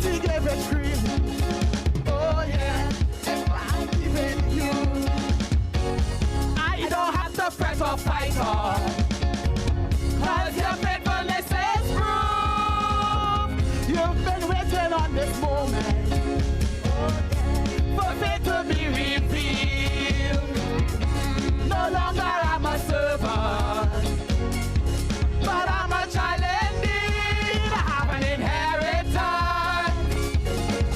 She gave it freely. Oh yeah, if I'm giving you, I don't have to fret or fight on, 'cause your faithfulness is proof. You've been waiting on this moment, for faith to be revealed. No longer I'm a servant, but I'm a child indeed. I have an inheritance,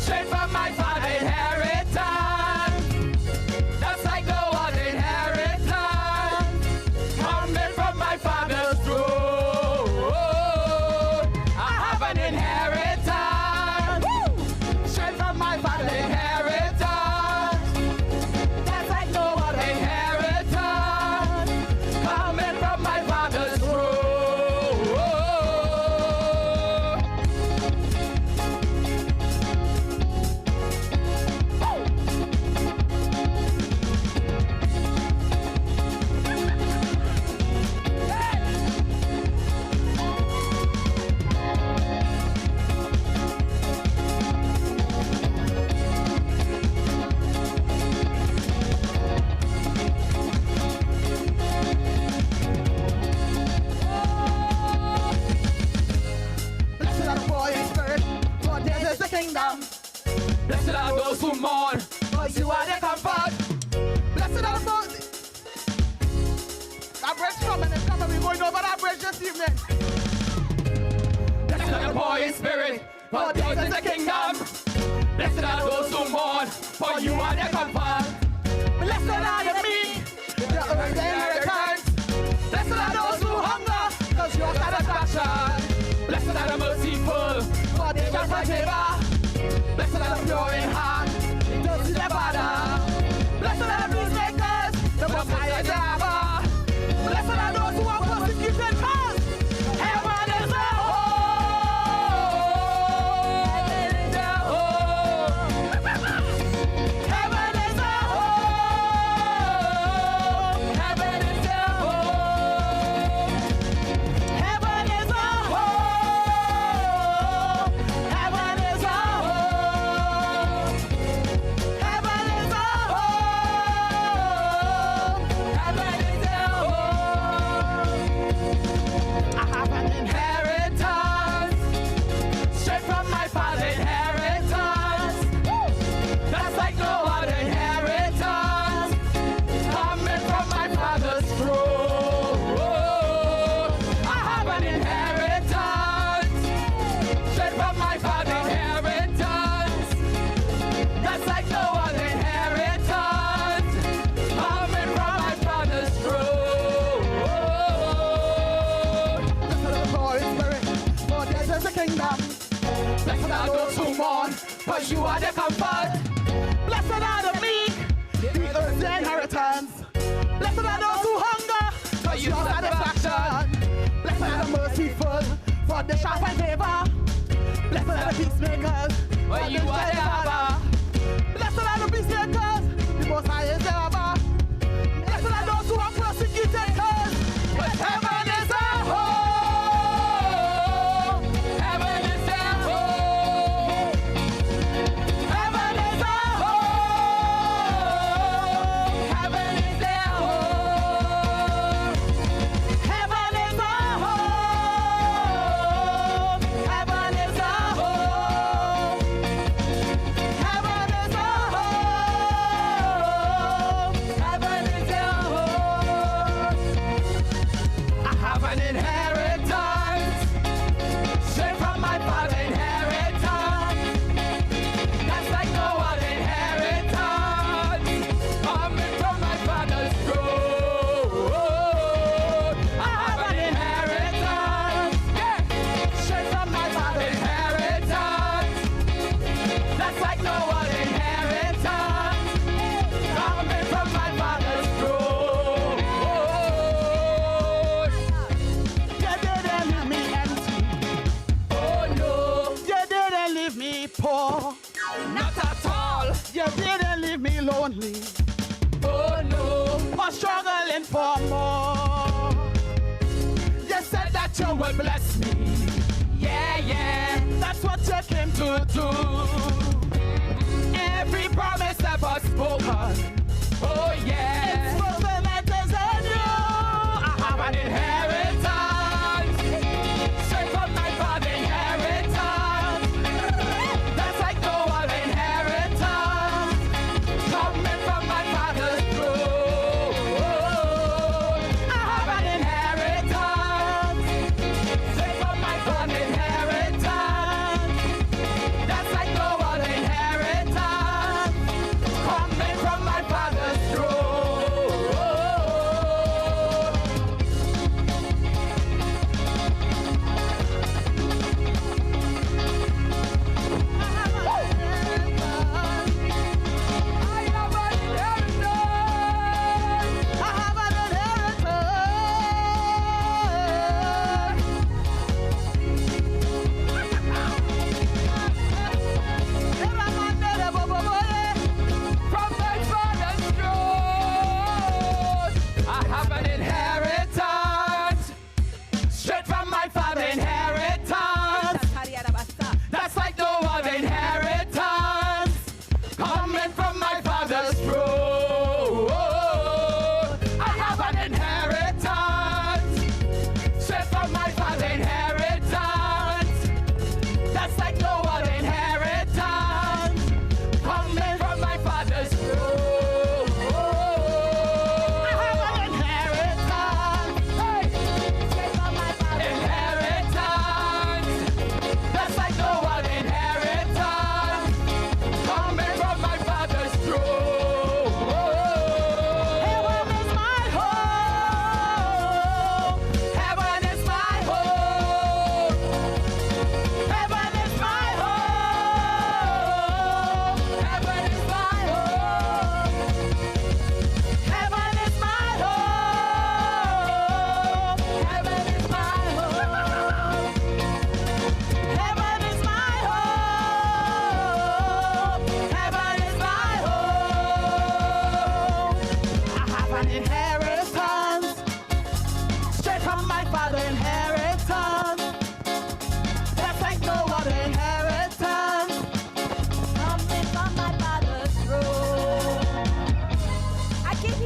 straight from my father, inheritance. That's like no other inheritance, coming from my father's throne. I have an inheritance, straight from my father's inheritance. That's like no other inheritance, coming from my father's throne. Blessed are the poor in spirit, for theirs is the kingdom. Blessed are those who mourn, for you are their comfort. Blessed are the poor. That bridge coming, it's coming. We're going over that bridge this evening. Blessed are the poor in spirit, for theirs is the kingdom. Blessed are those who mourn, for you are their comfort. Blessed are the meek, the earth inheritance. Blessed are those who hunger, 'cause your satisfaction. Blessed are the merciful, for they shall find favor. Blessed are the pure in heart, they see their Father. Blessed are the peacemakers, the most high is ever. Blessed are those who are persecuted, 'cause heaven is their home. Heaven is their home. Heaven is their home. Heaven is their home. Heaven is our home. Heaven is our home. Heaven is our home. Heaven is our home. I have an inheritance, straight from my father's inheritance. That's like no other inheritance, coming from my father's throne. I have an inheritance, straight from my father's inheritance. That's like no other inheritance, coming from my father's throne. Blessed are the poor in spirit, for theirs is the kingdom. Blessed are those who mourn, for you are their comfort. Blessed are the meek, the earth's inheritance. Blessed are those who hunger, for your satisfaction. Blessed are the merciful, for they shall find favor. Blessed are the peacemakers, for you are their Father. Blessed are the peacemakers, the most high is ever. Blessed are those who are persecuted, 'cause heaven is their home. Heaven is their home. Heaven is their home. Heaven is their home. Heaven is our home. Heaven is our home. Heaven is our home. Heaven is our home. I have an inheritance, straight from my father's inheritance. That's like no other inheritance, coming from my father's throne. I have an inheritance, yeah, straight from my father's inheritance. That's like no other inheritance, coming from my father's throne. You didn't leave me empty. Oh no. You didn't leave me poor. Not at all. You didn't leave me lonely. Oh no. Or struggling for more. You said that you would bless me. Yeah, yeah. That's what you came to do. Every promise ever spoken, oh yeah.